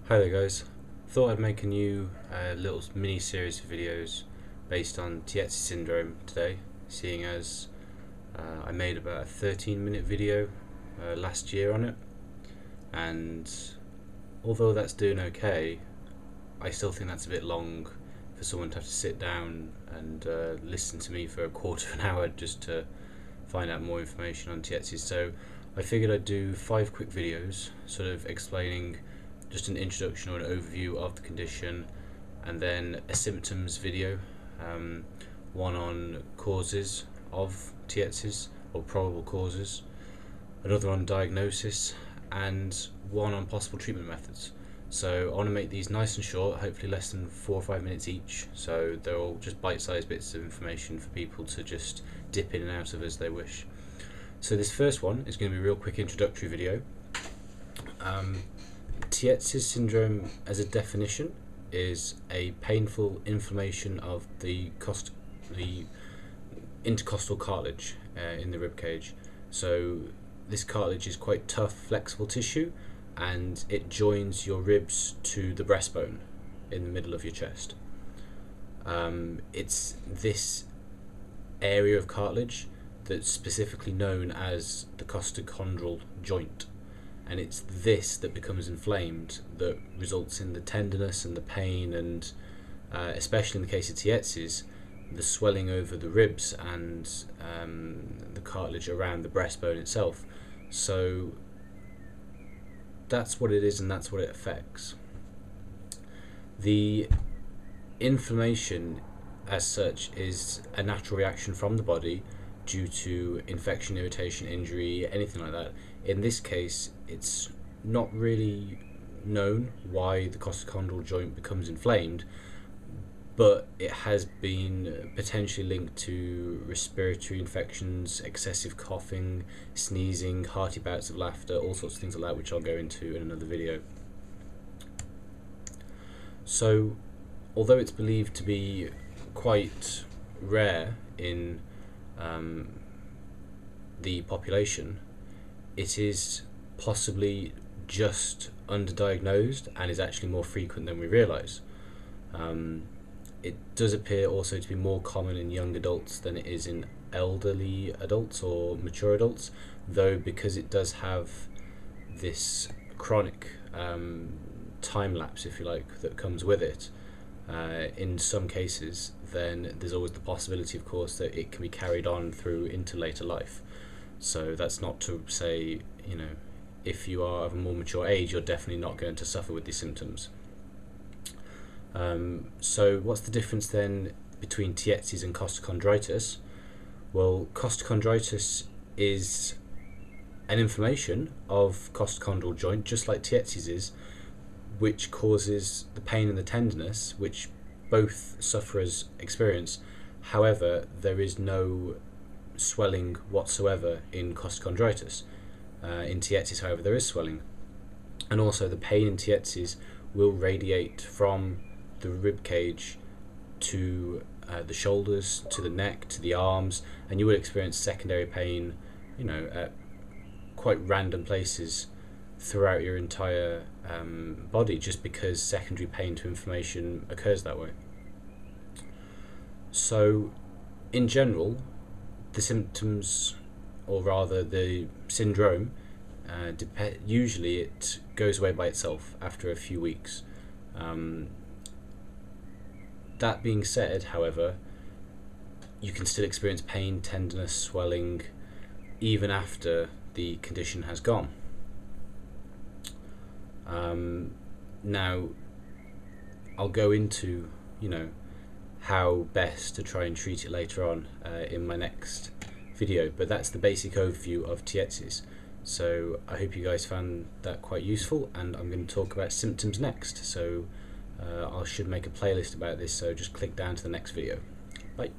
Hi there guys, thought I'd make a new little mini series of videos based on Tietze syndrome today, seeing as I made about a 13-minute video last year on it, and although that's doing okay, I still think that's a bit long for someone to have to sit down and listen to me for a quarter of an hour just to find out more information on Tietze. So I figured I'd do 5 quick videos sort of explaining just an introduction or an overview of the condition, and then a symptoms video, one on causes of Tietzes or probable causes, another on diagnosis, and one on possible treatment methods. So I want to make these nice and short, hopefully less than 4 or 5 minutes each, so they're all just bite-sized bits of information for people to just dip in and out of as they wish. So this first one is going to be a real quick introductory video. Tietze syndrome, as a definition, is a painful inflammation of the intercostal cartilage in the rib cage. So this cartilage is quite tough, flexible tissue, and it joins your ribs to the breastbone in the middle of your chest. It's this area of cartilage that's specifically known as the costochondral joint, and it's this that becomes inflamed that results in the tenderness and the pain, and especially in the case of Tietzes, the swelling over the ribs and the cartilage around the breastbone itself. So that's what it is, and that's what it affects. The inflammation as such is a natural reaction from the body due to infection, irritation, injury, anything like that. In this case, it's not really known why the costochondral joint becomes inflamed, but it has been potentially linked to respiratory infections, excessive coughing, sneezing, hearty bouts of laughter, all sorts of things like that, which I'll go into in another video. So, although it's believed to be quite rare in the population, it is possibly just underdiagnosed and is actually more frequent than we realise. It does appear also to be more common in young adults than it is in elderly adults or mature adults, though because it does have this chronic time lapse, if you like, that comes with it, in some cases, then there's always the possibility, of course, that it can be carried on through into later life. So that's not to say, you know, if you are of a more mature age, you're definitely not going to suffer with these symptoms. So what's the difference then between Tietzes and costochondritis? Well, costochondritis is an inflammation of costochondral joint, just like Tietzes is, which causes the pain and the tenderness, which both sufferers experience. However, there is no swelling whatsoever in costochondritis. In Tietzes, however, there is swelling, and also the pain in Tietzes will radiate from the rib cage to the shoulders, to the neck, to the arms, and you will experience secondary pain, you know, at quite random places throughout your entire body, just because secondary pain to inflammation occurs that way. So in general, the symptoms, or rather the syndrome, usually it goes away by itself after a few weeks. That being said, however, you can still experience pain, tenderness, swelling even after the condition has gone. Now I'll go into, you know, how best to try and treat it later on in my next video, but that's the basic overview of Tietzes. So I hope you guys found that quite useful, and I'm going to talk about symptoms next. So I should make a playlist about this, so just click down to the next video. Bye.